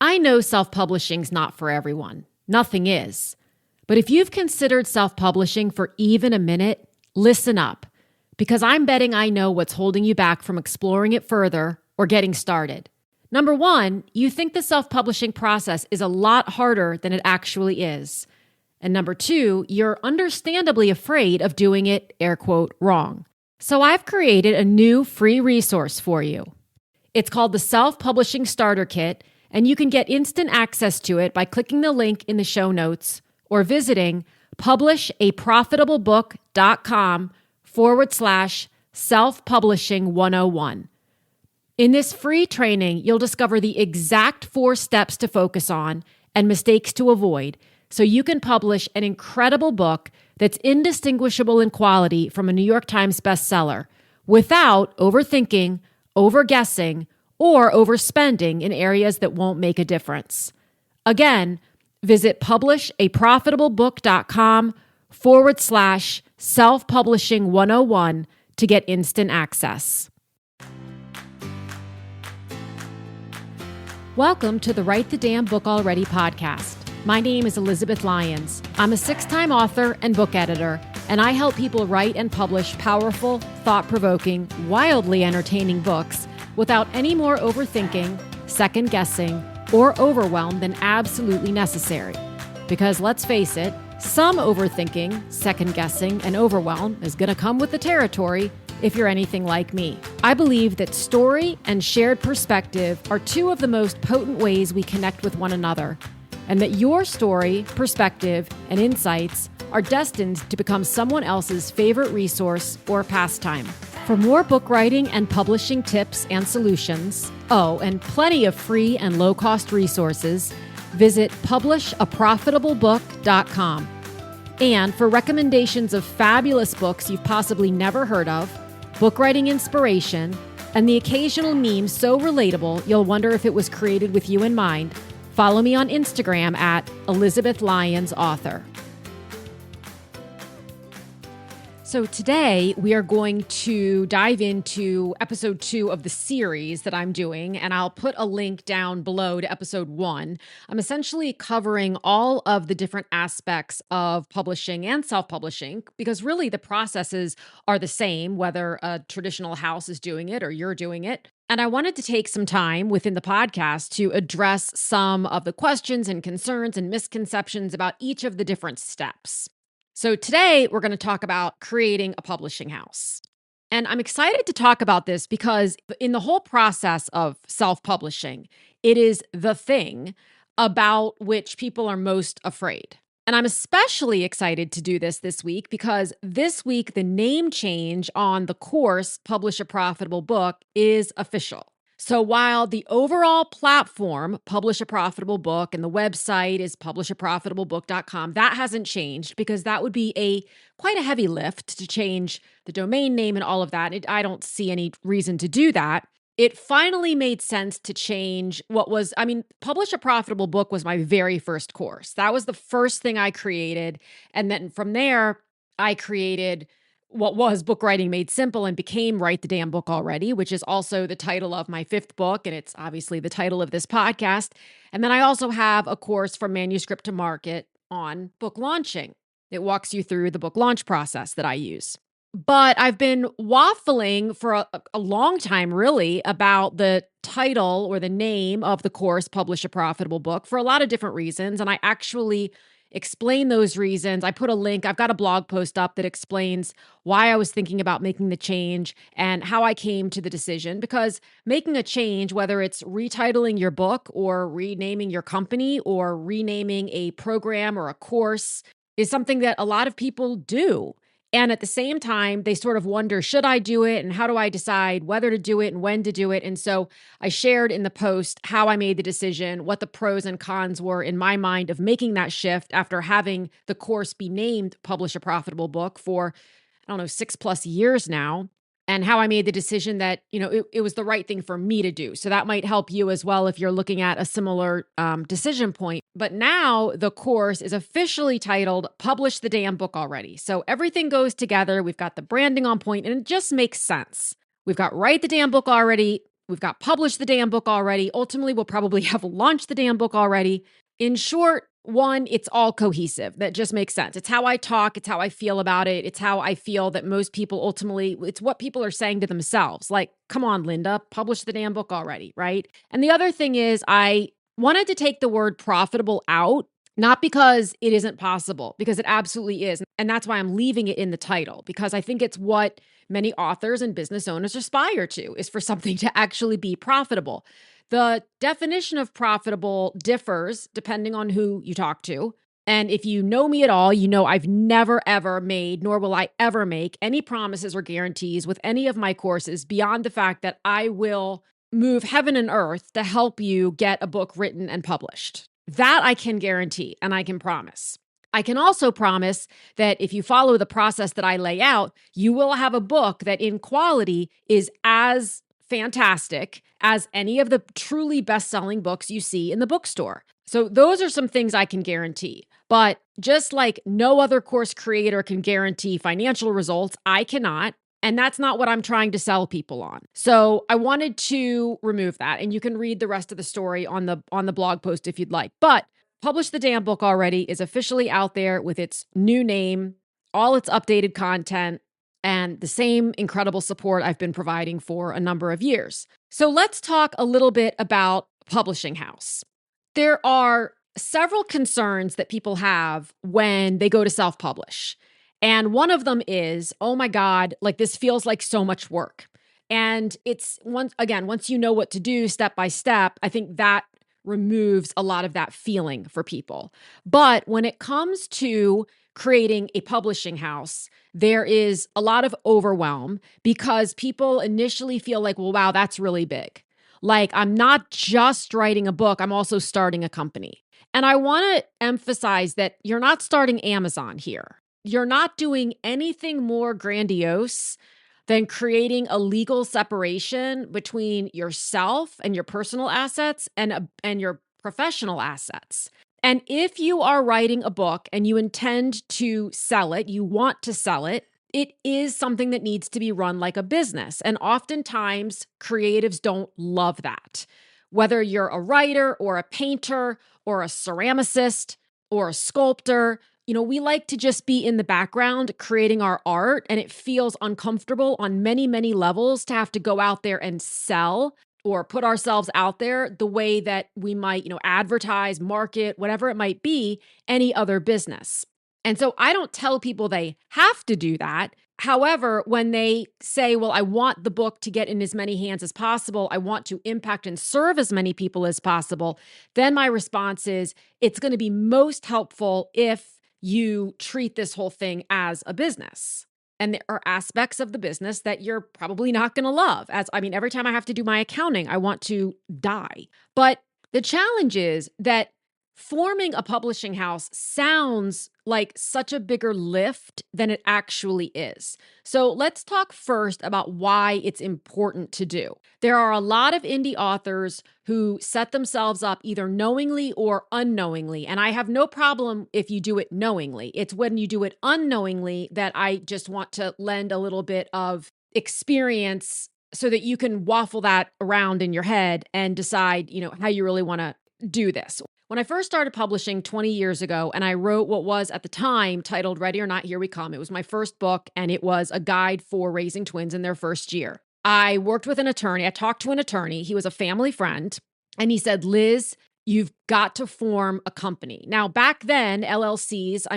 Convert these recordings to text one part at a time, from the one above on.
I know self-publishing's not for everyone. Nothing is. But if you've considered self-publishing for even a minute, listen up, because I'm betting I know what's holding you back from exploring it further or getting started. Number one, you think the self-publishing process is a lot harder than it actually is. And number two, you're understandably afraid of doing it, air quote, wrong. So I've created a new free resource for you. It's called the Self-Publishing Starter Kit, and you can get instant access to it by clicking the link in the show notes or visiting publishaprofitablebook.com/self-publishing 101. In this free training, you'll discover the exact 4 steps to focus on and mistakes to avoid so you can publish an incredible book that's indistinguishable in quality from a New York Times bestseller without overthinking, overguessing, or overspending in areas that won't make a difference. Again, visit publishaprofitablebook.com/self-publishing 101 to get instant access. Welcome to the Write the Damn Book Already podcast. My name is Elizabeth Lyons. I'm a 6-time author and book editor, and I help people write and publish powerful, thought-provoking, wildly entertaining books without any more overthinking, second-guessing, or overwhelm than absolutely necessary. Because let's face it, some overthinking, second-guessing, and overwhelm is going to come with the territory if you're anything like me. I believe that story and shared perspective are 2 of the most potent ways we connect with one another, and that your story, perspective, and insights are destined to become someone else's favorite resource or pastime. For more book writing and publishing tips and solutions, and plenty of free and low-cost resources, visit publishaprofitablebook.com. And for recommendations of fabulous books you've possibly never heard of, book writing inspiration, and the occasional meme so relatable you'll wonder if it was created with you in mind, follow me on Instagram at Elizabeth Lyons Author. So today we are going to dive into episode 2 of the series that I'm doing, and I'll put a link down below to episode 1. I'm essentially covering all of the different aspects of publishing and self-publishing because really the processes are the same, whether a traditional house is doing it or you're doing it. And I wanted to take some time within the podcast to address some of the questions and concerns and misconceptions about each of the different steps. So today we're going to talk about creating a publishing house. And I'm excited to talk about this because in the whole process of self-publishing, it is the thing about which people are most afraid. And I'm especially excited to do this week because this week the name change on the course Publish a Profitable Book is official. So while the overall platform, Publish a Profitable Book, and the website is publishaprofitablebook.com, that hasn't changed because that would be quite a heavy lift to change the domain name and all of that. I don't see any reason to do that. It finally made sense to change Publish a Profitable Book was my very first course. That was the first thing I created. And then from there, I created what was Book Writing Made Simple and became Write the Damn Book Already, which is also the title of my 5th book, and it's obviously the title of this podcast. And then I also have a course from manuscript to market on book launching. It walks you through the book launch process that I use. But I've been waffling for a long time, really, about the title or the name of the course, Publish a Profitable Book, for a lot of different reasons. And I actually explain those reasons. I put a link. I've got a blog post up that explains why I was thinking about making the change and how I came to the decision. Because making a change, whether it's retitling your book or renaming your company or renaming a program or a course, is something that a lot of people do. And at the same time, they sort of wonder, should I do it? And how do I decide whether to do it and when to do it? And so I shared in the post how I made the decision, what the pros and cons were in my mind of making that shift after having the course be named Publish a Profitable Book for, 6+ years now. And how I made the decision that, it was the right thing for me to do. So that might help you as well if you're looking at a similar decision point. But now the course is officially titled Publish the Damn Book Already. So everything goes together. We've got the branding on point and it just makes sense. We've got Write the Damn Book Already, We've got published the damn book already. Ultimately, we'll probably have launched the damn book already. In short, one, it's all cohesive. That just makes sense. It's how I talk. It's how I feel about it. It's how I feel that most people ultimately, it's what people are saying to themselves. Like, come on, Linda, publish the damn book already, right? And the other thing is, I wanted to take the word profitable out, not because it isn't possible, because it absolutely is. And that's why I'm leaving it in the title, because I think it's what many authors and business owners aspire to, is for something to actually be profitable. The definition of profitable differs depending on who you talk to. And if you know me at all, you know I've never, ever made, nor will I ever make any promises or guarantees with any of my courses beyond the fact that I will move heaven and earth to help you get a book written and published. That I can guarantee and I can promise. I can also promise that if you follow the process that I lay out, you will have a book that in quality is as fantastic as any of the truly best-selling books you see in the bookstore. So those are some things I can guarantee. But just like no other course creator can guarantee financial results, I cannot. And that's not what I'm trying to sell people on. So I wanted to remove that. And you can read the rest of the story on the blog post if you'd like. But Publish the Damn Book Already is officially out there with its new name, all its updated content, and the same incredible support I've been providing for a number of years. So let's talk a little bit about publishing house. There are several concerns that people have when they go to self-publish. And one of them is, oh my God, like this feels like so much work. And it's once you know what to do step by step, I think that removes a lot of that feeling for people. But when it comes to creating a publishing house, there is a lot of overwhelm because people initially feel like, well, wow, that's really big. Like, I'm not just writing a book, I'm also starting a company. And I want to emphasize that you're not starting Amazon here. You're not doing anything more grandiose than creating a legal separation between yourself and your personal assets and your professional assets. And if you are writing a book and you intend to sell it, you want to sell it, it is something that needs to be run like a business. And oftentimes, creatives don't love that. Whether you're a writer or a painter or a ceramicist or a sculptor, we like to just be in the background creating our art, and it feels uncomfortable on many, many levels to have to go out there and sell or put ourselves out there the way that we might, advertise, market, whatever it might be, any other business. And so I don't tell people they have to do that. However, when they say, well, I want the book to get in as many hands as possible, I want to impact and serve as many people as possible, then my response is it's going to be most helpful if you treat this whole thing as a business. And there are aspects of the business that you're probably not going to love. Every time I have to do my accounting, I want to die. But the challenge is that forming a publishing house sounds like such a bigger lift than it actually is. So let's talk first about why it's important to do. There are a lot of indie authors who set themselves up either knowingly or unknowingly. And I have no problem if you do it knowingly. It's when you do it unknowingly that I just want to lend a little bit of experience so that you can waffle that around in your head and decide, how you really want to do this. When I first started publishing 20 years ago, and I wrote what was at the time titled Ready or Not, Here We Come. It was my first book, and it was a guide for raising twins in their first year. I worked with an attorney. I talked to an attorney. He was a family friend, and he said, Liz, you've got to form a company. Now, back then, LLCs,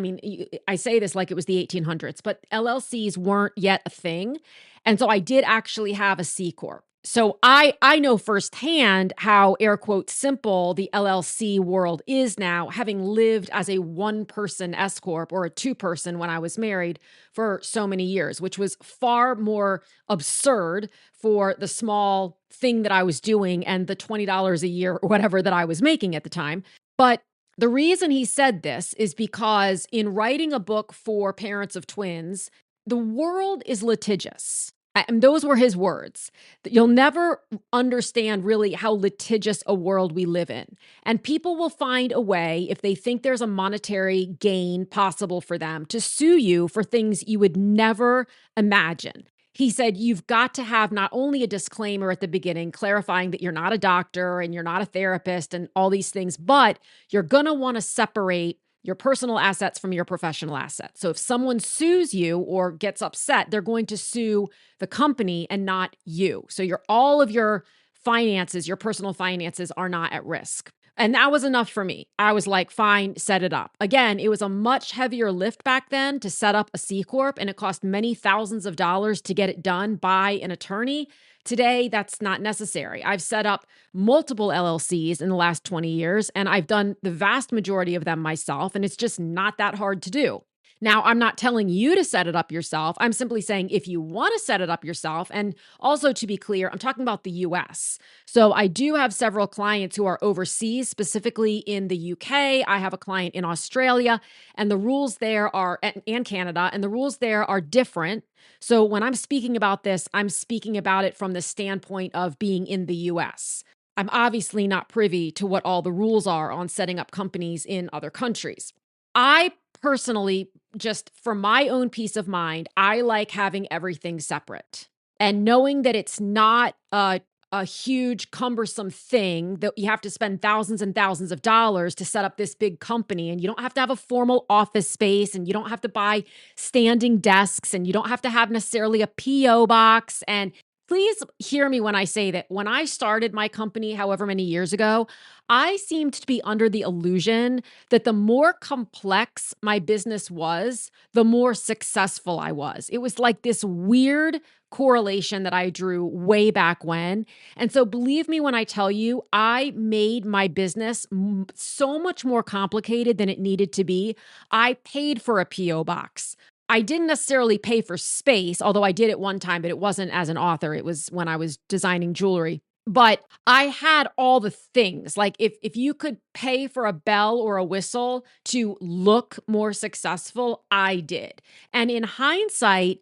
I say this like it was the 1800s, but LLCs weren't yet a thing. And so I did actually have a C Corp. So I know firsthand how, air quotes, simple the LLC world is now, having lived as a one-person S Corp or a two-person when I was married for so many years, which was far more absurd for the small thing that I was doing and the $20 a year or whatever that I was making at the time. But the reason he said this is because in writing a book for parents of twins, the world is litigious. And those were his words. You'll never understand really how litigious a world we live in. And people will find a way, if they think there's a monetary gain possible for them, to sue you for things you would never imagine. He said, you've got to have not only a disclaimer at the beginning, clarifying that you're not a doctor and you're not a therapist and all these things, but you're going to want to separate your personal assets from your professional assets. So if someone sues you or gets upset, they're going to sue the company and not you. So all of your finances, your personal finances are not at risk. And that was enough for me. I was like, fine, set it up. Again, it was a much heavier lift back then to set up a C Corp, and it cost many thousands of dollars to get it done by an attorney. Today, that's not necessary. I've set up multiple LLCs in the last 20 years, and I've done the vast majority of them myself, and it's just not that hard to do. Now, I'm not telling you to set it up yourself. I'm simply saying if you want to set it up yourself, and also to be clear, I'm talking about the US. So I do have several clients who are overseas, specifically in the UK. I have a client in Australia, and the rules there are, and Canada, and the rules there are different. So when I'm speaking about this, I'm speaking about it from the standpoint of being in the US. I'm obviously not privy to what all the rules are on setting up companies in other countries. I personally, just for my own peace of mind, I like having everything separate and knowing that it's not a huge, cumbersome thing that you have to spend thousands and thousands of dollars to set up this big company. And you don't have to have a formal office space, and you don't have to buy standing desks, and you don't have to have necessarily a PO box. And please hear me when I say that when I started my company, however many years ago, I seemed to be under the illusion that the more complex my business was, the more successful I was. It was like this weird correlation that I drew way back when. And so believe me when I tell you, I made my business so much more complicated than it needed to be. I paid for a PO box. I didn't necessarily pay for space, although I did it one time, but it wasn't as an author. It was when I was designing jewelry. But I had all the things. Like if you could pay for a bell or a whistle to look more successful, I did. And in hindsight,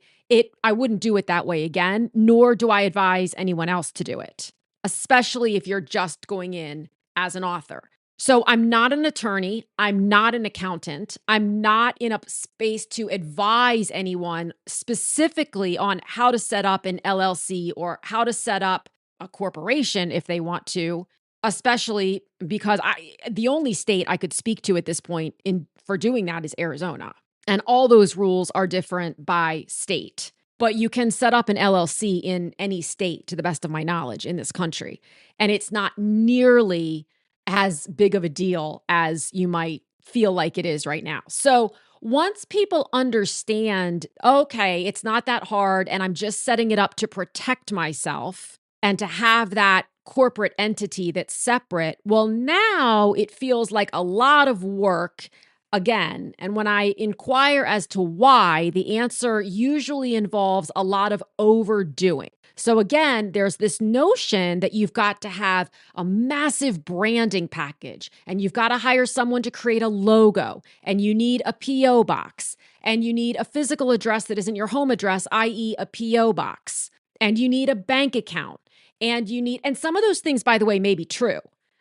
I wouldn't do it that way again, nor do I advise anyone else to do it, especially if you're just going in as an author. So I'm not an attorney. I'm not an accountant. I'm not in a space to advise anyone specifically on how to set up an LLC or how to set up a corporation if they want to, especially because the only state I could speak to at this point for doing that is Arizona. And all those rules are different by state. But you can set up an LLC in any state, to the best of my knowledge, in this country. And it's not nearly as big of a deal as you might feel like it is right now. So once people understand, okay, it's not that hard, and I'm just setting it up to protect myself and to have that corporate entity that's separate, well, now it feels like a lot of work again. And when I inquire as to why, the answer usually involves a lot of overdoing. So again, there's this notion that you've got to have a massive branding package, and you've got to hire someone to create a logo, and you need a PO box, and you need a physical address that isn't your home address, i.e. a PO box, and you need a bank account, and some of those things, by the way, may be true.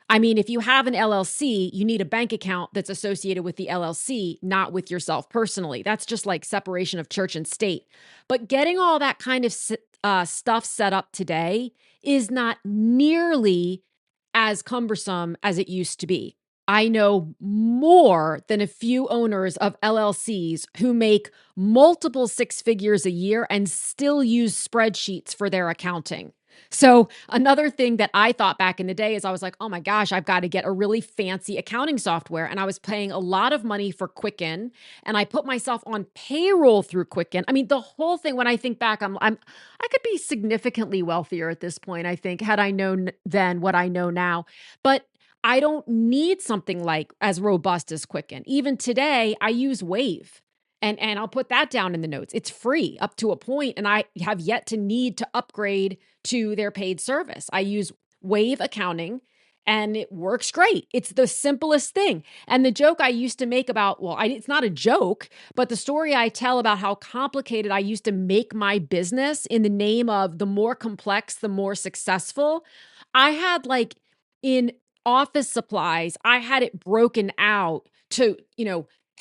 I mean, if you have an LLC, you need a bank account that's associated with the LLC, not with yourself personally. That's just like separation of church and state. But getting all that kind of stuff set up today is not nearly as cumbersome as it used to be. I know more than a few owners of LLCs who make multiple six figures a year and still use spreadsheets for their accounting. So another thing that I thought back in the day is I was like, oh my gosh, I've got to get a really fancy accounting software. And I was paying a lot of money for Quicken, and I put myself on payroll through Quicken. I mean, the whole thing, when I think back, I could be significantly wealthier at this point, I think, had I known then what I know now. But I don't need something like as robust as Quicken. Even today, I use Wave. And I'll put that down in the notes. It's free up to a point, and I have yet to need to upgrade to their paid service. I use Wave Accounting, and it works great. It's the simplest thing. And the joke I used to make about, it's not a joke, but the story I tell about how complicated I used to make my business in the name of the more complex, the more successful. I had in office supplies, I had it broken out to,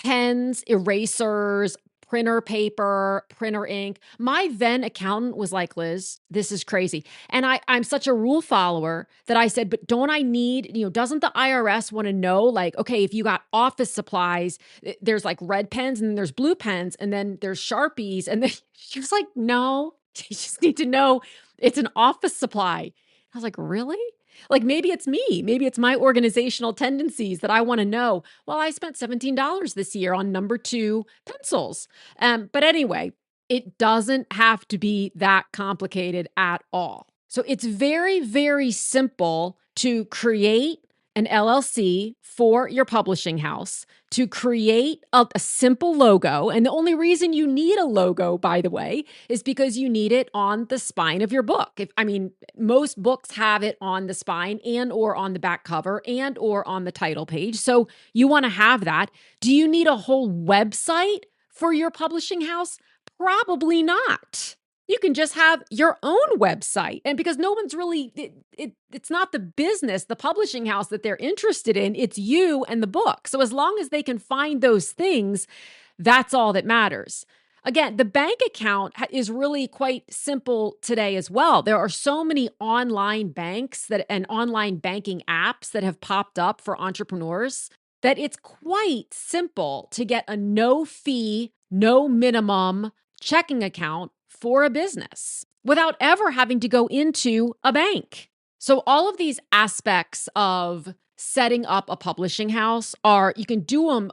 pens, erasers, printer paper, printer ink. My then accountant was like, Liz, this is crazy. And I'm such a rule follower that I said, but don't I need, doesn't the IRS want to know, like, okay, if you got office supplies, there's like red pens and then there's blue pens and then there's Sharpies. And then she was like, no, you just need to know it's an office supply. I was like, really? Like maybe it's me. Maybe it's my organizational tendencies that I want to know. Well, I spent $17 this year on number 2 pencils. But anyway, it doesn't have to be that complicated at all. So it's very, very simple to create an LLC for your publishing house, to create a simple logo. And the only reason you need a logo, by the way, is because you need it on the spine of your book. Most books have it on the spine and or on the back cover and or on the title page. So you want to have that. Do you need a whole website for your publishing house? Probably not. You can just have your own website. And because no one's really, it's not the business, the publishing house that they're interested in, it's you and the book. So as long as they can find those things, that's all that matters. Again, the bank account is really quite simple today as well. There are so many online banks and online banking apps that have popped up for entrepreneurs that it's quite simple to get a no fee, no minimum checking account for a business without ever having to go into a bank. So all of these aspects of setting up a publishing house you can do them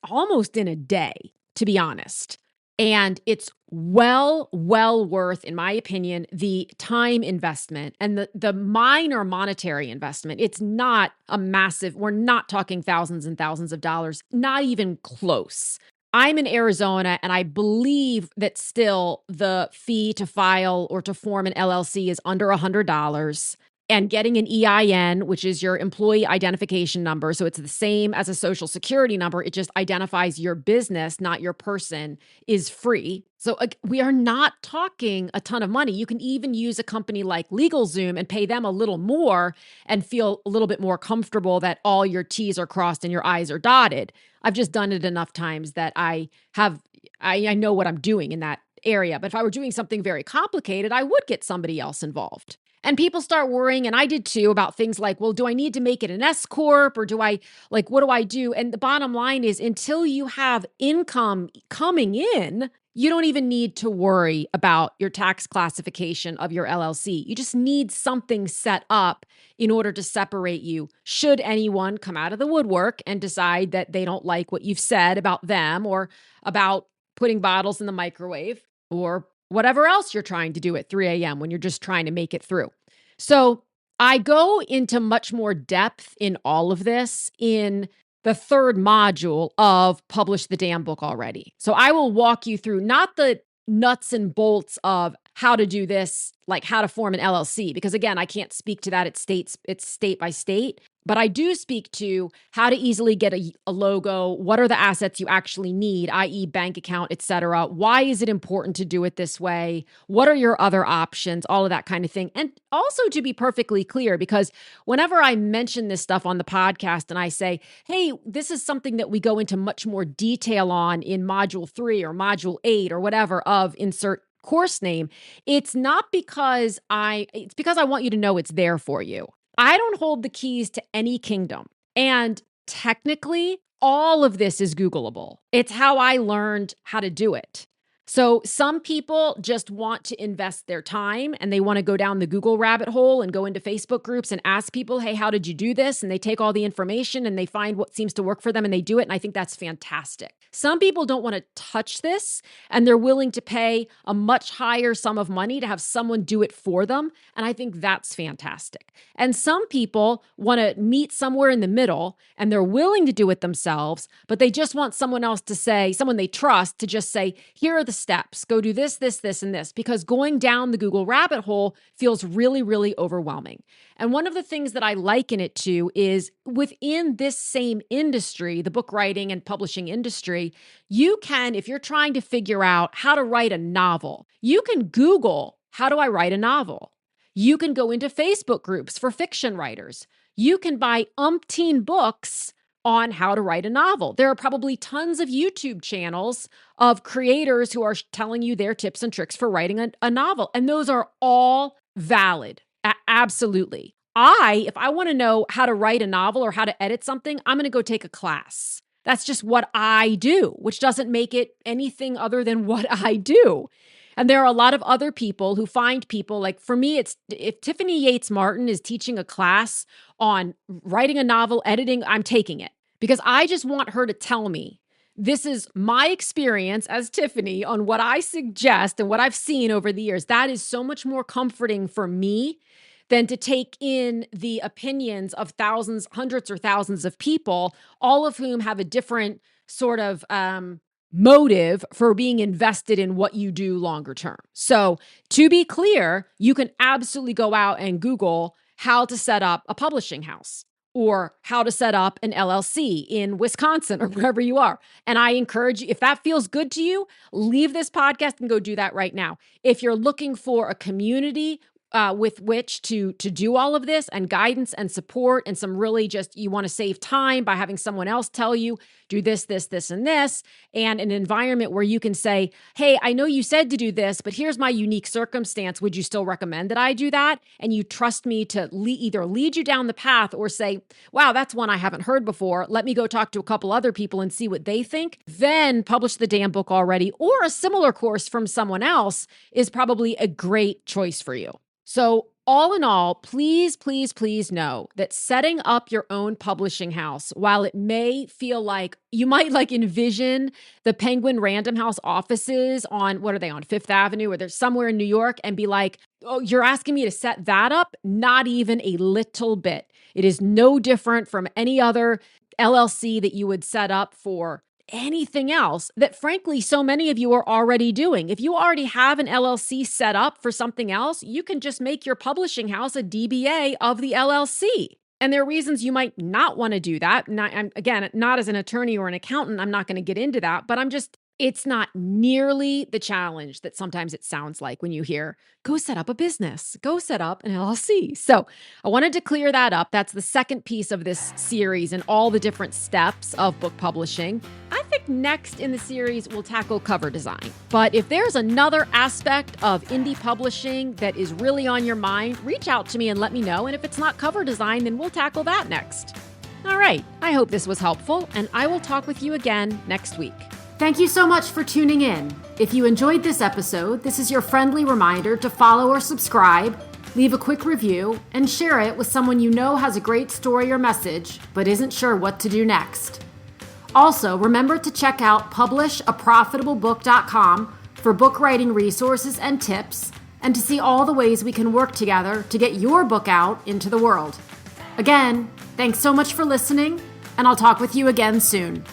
almost in a day, to be honest. And it's well worth, in my opinion, the time investment and the minor monetary investment. It's not a massive, we're not talking thousands and thousands of dollars, not even close. I'm in Arizona, and I believe that still the fee to file or to form an LLC is under $100. And getting an EIN, which is your employee identification number, so it's the same as a social security number, it just identifies your business, not your person, is free. So we are not talking a ton of money. You can even use a company like LegalZoom and pay them a little more and feel a little bit more comfortable that all your T's are crossed and your I's are dotted. I've just done it enough times that I know what I'm doing in that area. But if I were doing something very complicated, I would get somebody else involved. And people start worrying, and I did too, about things like, well, do I need to make it an S Corp or what do I do? And the bottom line is until you have income coming in, you don't even need to worry about your tax classification of your LLC. You just need something set up in order to separate you should anyone come out of the woodwork and decide that they don't like what you've said about them or about putting bottles in the microwave or whatever else you're trying to do at 3 a.m. when you're just trying to make it through. So I go into much more depth in all of this in the 3rd module of Publish the Damn Book Already. So I will walk you through not the nuts and bolts of how to do this, like how to form an LLC, because again, I can't speak to that. It's state by state. But I do speak to how to easily get a logo. What are the assets you actually need, i.e. bank account, et cetera? Why is it important to do it this way? What are your other options? All of that kind of thing. And also to be perfectly clear, because whenever I mention this stuff on the podcast and I say, hey, this is something that we go into much more detail on in module 3 or module 8 or whatever of insert course name, it's because I want you to know it's there for you. I don't hold the keys to any kingdom. And technically, all of this is Googleable. It's how I learned how to do it. So some people just want to invest their time and they want to go down the Google rabbit hole and go into Facebook groups and ask people, hey, how did you do this? And they take all the information and they find what seems to work for them and they do it. And I think that's fantastic. Some people don't want to touch this and they're willing to pay a much higher sum of money to have someone do it for them. And I think that's fantastic. And some people want to meet somewhere in the middle and they're willing to do it themselves, but they just want someone else to say, someone they trust to just say, here are the steps, go do this, this, this, and this, because going down the Google rabbit hole feels really, really overwhelming. And one of the things that I liken it to is within this same industry, the book writing and publishing industry, you can, if you're trying to figure out how to write a novel, you can Google, how do I write a novel? You can go into Facebook groups for fiction writers. You can buy umpteen books on how to write a novel. There are probably tons of YouTube channels of creators who are telling you their tips and tricks for writing a novel. And those are all valid. Absolutely. If I want to know how to write a novel or how to edit something, I'm going to go take a class. That's just what I do, which doesn't make it anything other than what I do. And there are a lot of other people who find people like, for me, it's if Tiffany Yates Martin is teaching a class on writing a novel, editing, I'm taking it because I just want her to tell me, this is my experience as Tiffany on what I suggest and what I've seen over the years. That is so much more comforting for me than to take in the opinions of thousands, hundreds or thousands of people, all of whom have a different sort of motive for being invested in what you do longer term. So to be clear, you can absolutely go out and Google how to set up a publishing house or how to set up an LLC in Wisconsin or wherever you are. And I encourage you, if that feels good to you, leave this podcast and go do that right now. If you're looking for a community with which to do all of this and guidance and support and some really just, you want to save time by having someone else tell you, do this, this, this, and this, and an environment where you can say, hey, I know you said to do this, but here's my unique circumstance. Would you still recommend that I do that? And you trust me to either lead you down the path or say, wow, that's one I haven't heard before. Let me go talk to a couple other people and see what they think. Then publish the damn book already, or a similar course from someone else is probably a great choice for you. So all in all, please, please, please know that setting up your own publishing house, while it may feel like you might like envision the Penguin Random House offices on, what are they on Fifth Avenue, or they're somewhere in New York, and be like, oh, you're asking me to set that up? Not even a little bit. It is no different from any other LLC that you would set up for anything else that, frankly, so many of you are already doing. If you already have an LLC set up for something else, you can just make your publishing house a DBA of the LLC. And there are reasons you might not want to do that. Again, not as an attorney or an accountant, I'm not going to get into that, but it's not nearly the challenge that sometimes it sounds like when you hear, go set up a business, go set up an LLC. So I wanted to clear that up. That's the second piece of this series and all the different steps of book publishing. I think next in the series, we'll tackle cover design. But if there's another aspect of indie publishing that is really on your mind, reach out to me and let me know. And if it's not cover design, then we'll tackle that next. All right. I hope this was helpful, and I will talk with you again next week. Thank you so much for tuning in. If you enjoyed this episode, this is your friendly reminder to follow or subscribe, leave a quick review, and share it with someone you know has a great story or message, but isn't sure what to do next. Also, remember to check out publishaprofitablebook.com for book writing resources and tips, and to see all the ways we can work together to get your book out into the world. Again, thanks so much for listening, and I'll talk with you again soon.